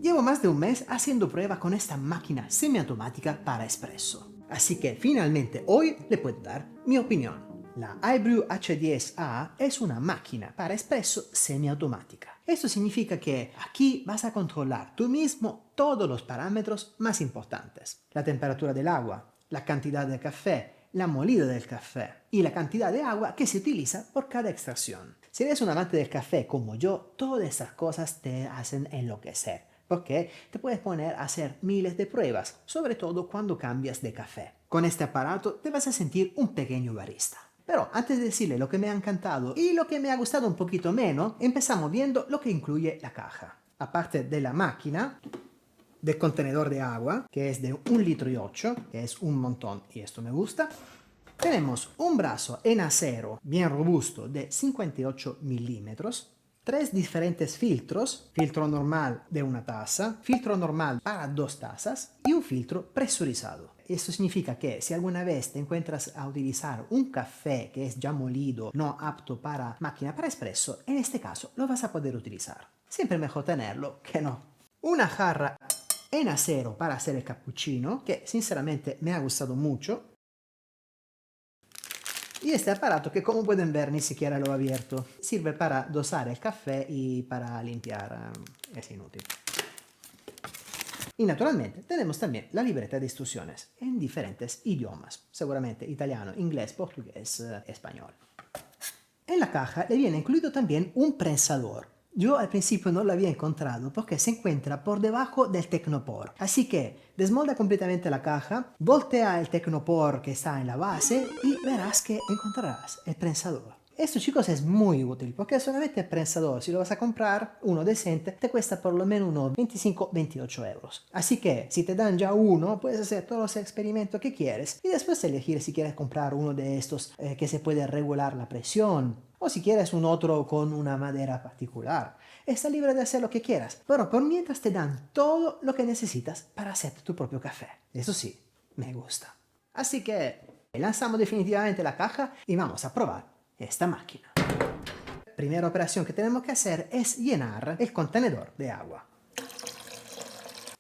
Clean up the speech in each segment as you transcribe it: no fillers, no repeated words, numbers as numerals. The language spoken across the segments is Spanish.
Llevo más de un mes haciendo prueba con esta máquina semiautomática para espresso. Así que finalmente hoy le puedo dar mi opinión. La iBrew H10A es una máquina para espresso semiautomática. Esto significa que aquí vas a controlar tú mismo todos los parámetros más importantes. La temperatura del agua, la cantidad de café, la molida del café y la cantidad de agua que se utiliza por cada extracción. Si eres un amante del café como yo, todas estas cosas te hacen enloquecer, porque te puedes poner a hacer miles de pruebas, sobre todo cuando cambias de café. Con este aparato te vas a sentir un pequeño barista. Pero antes de decirle lo que me ha encantado y lo que me ha gustado un poquito menos, empezamos viendo lo que incluye la caja. Aparte de la máquina, del contenedor de agua, que es de 1,8 litros, que es un montón y esto me gusta. Tenemos un brazo en acero bien robusto de 58 milímetros, tres diferentes filtros, filtro normal de una taza, filtro normal para 2 tazas y un filtro presurizado. Esto significa que si alguna vez te encuentras a utilizar un café que es ya molido, no apto para máquina para espresso, en este caso lo vas a poder utilizar. Siempre mejor tenerlo que no. Una jarra en acero para hacer el cappuccino, que sinceramente me ha gustado mucho. Y este aparato que, como pueden ver, ni siquiera lo he abierto. Sirve para dosar el café y para limpiar. Es inútil. Y naturalmente tenemos también la libreta de instrucciones en diferentes idiomas. Seguramente italiano, inglés, portugués, español. En la caja le viene incluido también un prensador. Yo al principio no lo había encontrado porque se encuentra por debajo del Tecnopor. Así que desmolda completamente la caja, voltea el Tecnopor que está en la base y verás que encontrarás el prensador. Esto, chicos, es muy útil porque solamente el prensador, si lo vas a comprar, uno decente, te cuesta por lo menos unos 25-28 euros. Así que si te dan ya uno, puedes hacer todos los experimentos que quieres y después elegir si quieres comprar uno de estos que se puede regular la presión o si quieres un otro con una madera particular. Estás libre de hacer lo que quieras, pero por mientras te dan todo lo que necesitas para hacer tu propio café. Eso sí, me gusta. Así que lanzamos definitivamente la caja y vamos a probar esta máquina. Primera operación que tenemos que hacer es llenar el contenedor de agua.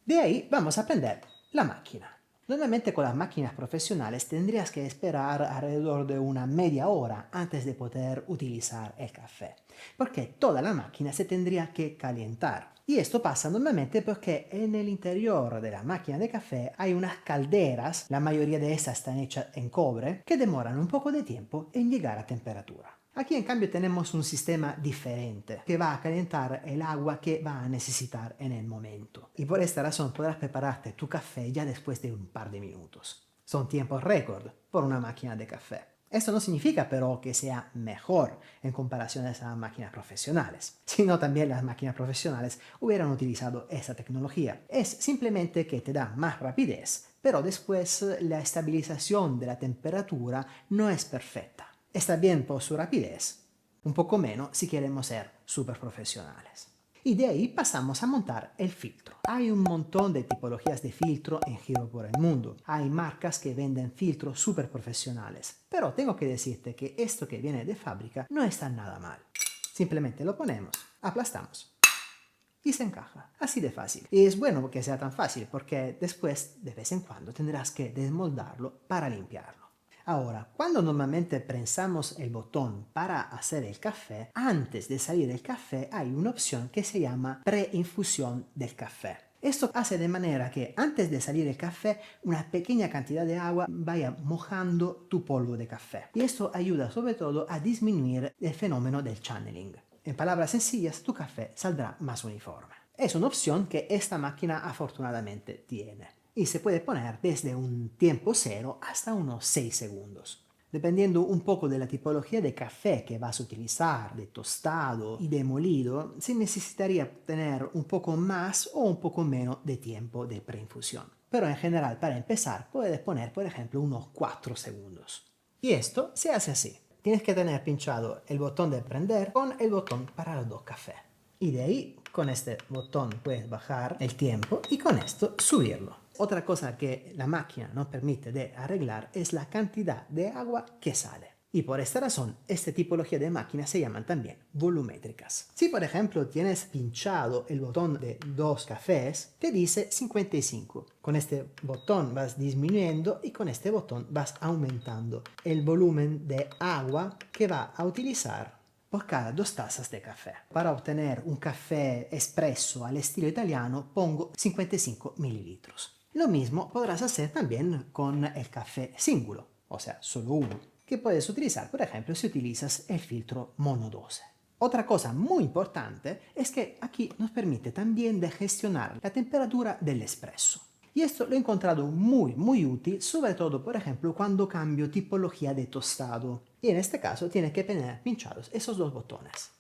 De ahí vamos a prender la máquina. Normalmente con las máquinas profesionales tendrías que esperar alrededor de una media hora antes de poder utilizar el café, porque toda la máquina se tendría que calentar. Y esto pasa normalmente porque en el interior de la máquina de café hay unas calderas, la mayoría de estas están hechas en cobre, que demoran un poco de tiempo en llegar a temperatura. Aquí en cambio tenemos un sistema diferente que va a calentar el agua que va a necesitar en el momento. Y por esta razón podrás prepararte tu café ya después de un par de minutos. Son tiempos récord por una máquina de café. Esto no significa pero que sea mejor en comparación a las máquinas profesionales, sino también las máquinas profesionales hubieran utilizado esta tecnología. Es simplemente que te da más rapidez, pero después la estabilización de la temperatura no es perfecta. Está bien por su rapidez, un poco menos si queremos ser súper profesionales. Y de ahí pasamos a montar el filtro. Hay un montón de tipologías de filtro en giro por el mundo. Hay marcas que venden filtros súper profesionales. Pero tengo que decirte que esto que viene de fábrica no está nada mal. Simplemente lo ponemos, aplastamos y se encaja. Así de fácil. Y es bueno que sea tan fácil porque después, de vez en cuando, tendrás que desmoldarlo para limpiarlo. Ahora, cuando normalmente prensamos el botón para hacer el café, antes de salir del café hay una opción que se llama preinfusión del café. Esto hace de manera que antes de salir el café, una pequeña cantidad de agua vaya mojando tu polvo de café. Y esto ayuda sobre todo a disminuir el fenómeno del channeling. En palabras sencillas, tu café saldrá más uniforme. Es una opción que esta máquina afortunadamente tiene. Y se puede poner desde un tiempo cero hasta unos 6 segundos. Dependiendo un poco de la tipología de café que vas a utilizar, de tostado y de molido, se necesitaría tener un poco más o un poco menos de tiempo de preinfusión. Pero en general, para empezar, puedes poner, por ejemplo, unos 4 segundos. Y esto se hace así. Tienes que tener pinchado el botón de prender con el botón para los dos cafés. Y de ahí, con este botón puedes bajar el tiempo y con esto subirlo. Otra cosa que la máquina no permite de arreglar es la cantidad de agua que sale. Y por esta razón, esta tipología de máquinas se llaman también volumétricas. Si por ejemplo tienes pinchado el botón de 2 cafés, te dice 55. Con este botón vas disminuyendo y con este botón vas aumentando el volumen de agua que va a utilizar por cada 2 tazas de café. Para obtener un café espresso al estilo italiano pongo 55 mililitros. Lo mismo podrás hacer también con el café singulo, o sea, solo uno, que puedes utilizar, por ejemplo, si utilizas el filtro monodose. Otra cosa muy importante es que aquí nos permite también de gestionar la temperatura del espresso. Y esto lo he encontrado muy útil, sobre todo, por ejemplo, cuando cambio tipología de tostado. Y en este caso tienes que tener pinchados esos 2 botones.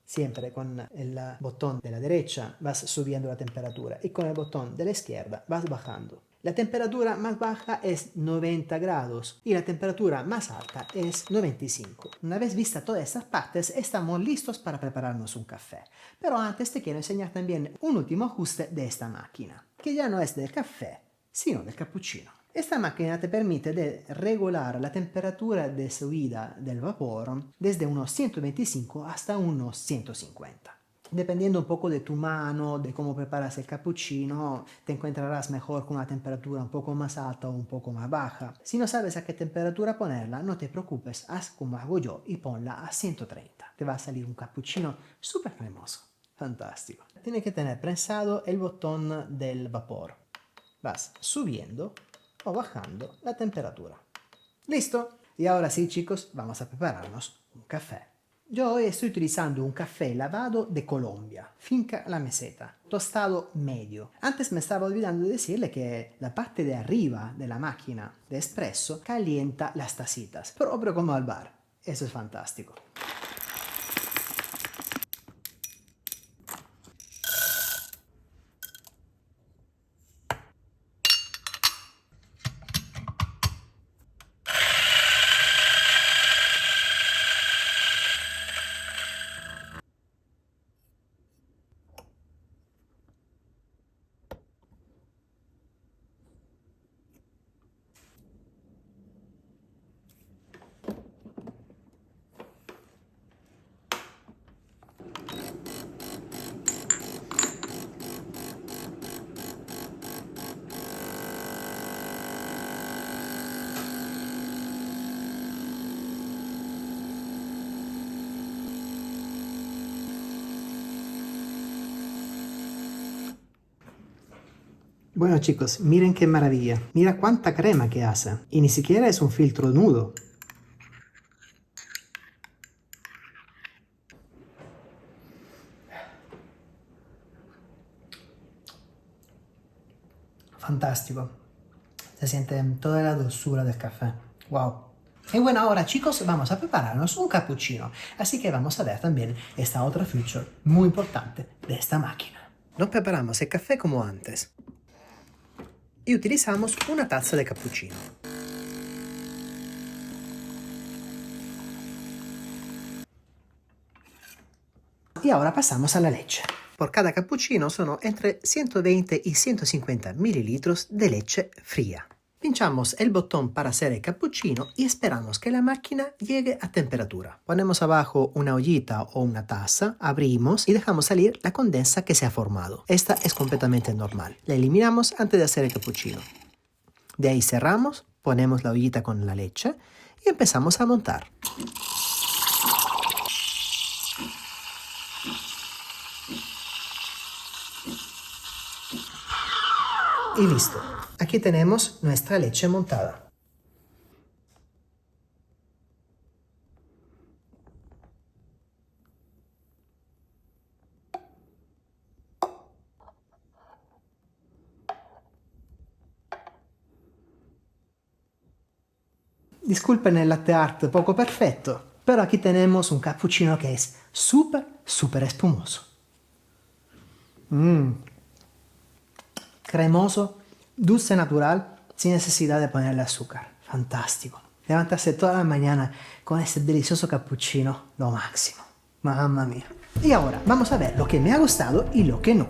Siempre con el botón de la derecha vas subiendo la temperatura y con el botón de la izquierda vas bajando. La temperatura más baja es 90 grados y la temperatura más alta es 95. Una vez vista todas estas partes, estamos listos para prepararnos un café. Pero antes te quiero enseñar también un último ajuste de esta máquina, que ya no es del café, sino del cappuccino. Esta máquina te permite de regular la temperatura de subida del vapor desde unos 125 hasta unos 150. Dependiendo un poco de tu mano, de cómo preparas el cappuccino, te encontrarás mejor con una temperatura un poco más alta o un poco más baja. Si no sabes a qué temperatura ponerla, no te preocupes, haz como hago yo y ponla a 130. Te va a salir un cappuccino súper cremoso. Fantástico. Tienes que tener prensado el botón del vapor. Vas subiendo o bajando la temperatura. ¿Listo? Y ahora sí, chicos, vamos a prepararnos un café. Yo hoy estoy utilizando un café lavado de Colombia, Finca La Meseta, tostado medio. Antes me estaba olvidando de decirle que la parte de arriba de la máquina de espresso calienta las tacitas, proprio como al bar. Eso es fantástico. Bueno chicos, miren qué maravilla. Mira cuánta crema que hace. Y ni siquiera es un filtro nudo. Fantástico. Se siente toda la dulzura del café. Wow. Y bueno, ahora chicos, vamos a prepararnos un cappuccino. Así que vamos a ver también esta otra feature muy importante de esta máquina. Nos preparamos el café como antes. Y utilizamos una taza de cappuccino. Y ahora pasamos a la leche. Por cada cappuccino sono entre 120 y 150 mililitros de leche fría. Pinchamos el botón para hacer el cappuccino y esperamos que la máquina llegue a temperatura. Ponemos abajo una ollita o una taza, abrimos y dejamos salir la condensa que se ha formado. Esta es completamente normal. La eliminamos antes de hacer el cappuccino. De ahí cerramos, ponemos la ollita con la leche y empezamos a montar. Y listo. Aquí tenemos nuestra leche montada. Disculpen el latte art poco perfecto, pero aquí tenemos un cappuccino que es súper espumoso. Cremoso, dulce natural, sin necesidad de ponerle azúcar. Fantástico. Levantarse toda la mañana con este delicioso cappuccino, lo máximo. Mamma mía. Y ahora vamos a ver lo que me ha gustado y lo que no.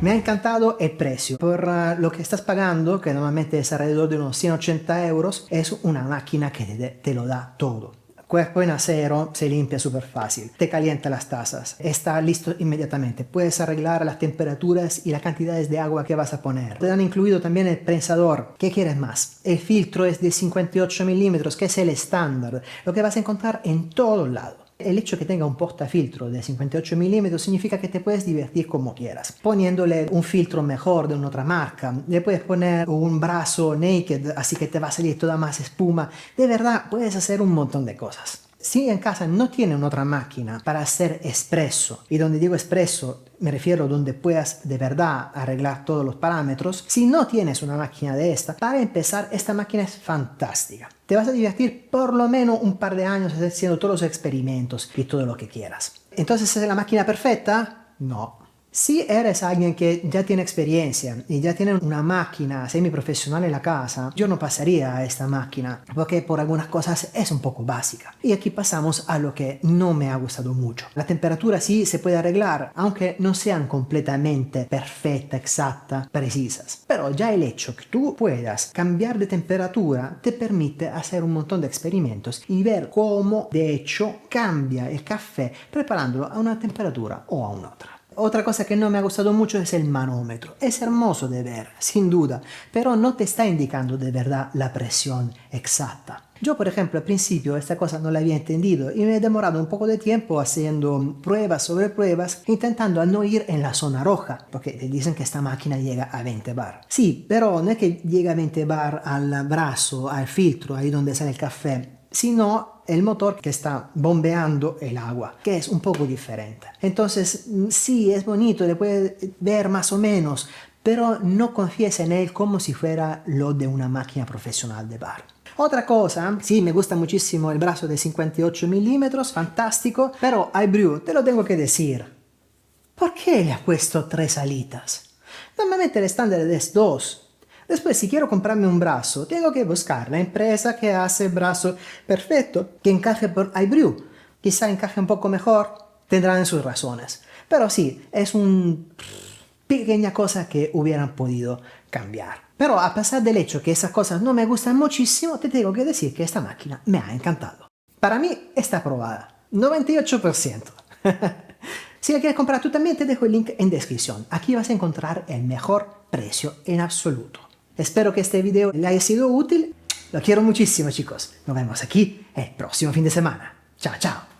Me ha encantado el precio. Por lo que estás pagando, que normalmente es alrededor de unos 180 euros, es una máquina que te lo da todo. Cuerpo en acero, se limpia súper fácil, te calienta las tazas, está listo inmediatamente, puedes arreglar las temperaturas y las cantidades de agua que vas a poner. Te han incluido también el prensador. ¿Qué quieres más? El filtro es de 58 milímetros, que es el estándar, lo que vas a encontrar en todos lados. El hecho que tenga un portafiltro de 58 milímetros significa que te puedes divertir como quieras, poniéndole un filtro mejor de una otra marca, le puedes poner un brazo naked, así que te va a salir toda más espuma. De verdad, puedes hacer un montón de cosas. Si en casa no tienen otra máquina para hacer espresso, y donde digo espresso me refiero donde puedas de verdad arreglar todos los parámetros, si no tienes una máquina de esta, para empezar, esta máquina es fantástica. Te vas a divertir por lo menos un par de años haciendo todos los experimentos y todo lo que quieras. Entonces, ¿es la máquina perfecta? No. Si eres alguien que ya tiene experiencia y ya tiene una máquina semiprofesional en la casa, yo no pasaría a esta máquina porque por algunas cosas es un poco básica. Y aquí pasamos a lo que no me ha gustado mucho. La temperatura sí se puede arreglar, aunque no sean completamente perfecta, exacta, precisas. Pero ya el hecho que tú puedas cambiar de temperatura te permite hacer un montón de experimentos y ver cómo de hecho cambia el café preparándolo a una temperatura o a una otra. Otra cosa que no me ha gustado mucho es el manómetro. Es hermoso de ver, sin duda, pero no te está indicando de verdad la presión exacta. Yo, por ejemplo, al principio esta cosa no la había entendido y me he demorado un poco de tiempo haciendo pruebas sobre pruebas, intentando no ir en la zona roja, porque te dicen que esta máquina llega a 20 bar. Sí, pero no es que llega a 20 bar al brazo, al filtro, ahí donde sale el café, sino el motor que está bombeando el agua, que es un poco diferente. Entonces, sí, es bonito, le puedes ver más o menos, pero no confíes en él como si fuera lo de una máquina profesional de bar. Otra cosa, sí, me gusta muchísimo el brazo de 58 milímetros, fantástico, pero al Brew te lo tengo que decir. ¿Por qué le has puesto 3 alitas? Normalmente el estándar es 2. Después, si quiero comprarme un brazo, tengo que buscar la empresa que hace el brazo perfecto, que encaje por iBrew. Quizá encaje un poco mejor, tendrán sus razones. Pero sí, es una pequeña cosa que hubieran podido cambiar. Pero a pesar del hecho que esas cosas no me gustan muchísimo, te tengo que decir que esta máquina me ha encantado. Para mí está aprobada, 98%. Si la quieres comprar tú también, te dejo el link en descripción. Aquí vas a encontrar el mejor precio en absoluto. Espero que este video le haya sido útil. Lo quiero muchísimo, chicos. Nos vemos aquí el próximo fin de semana. Chao, chao.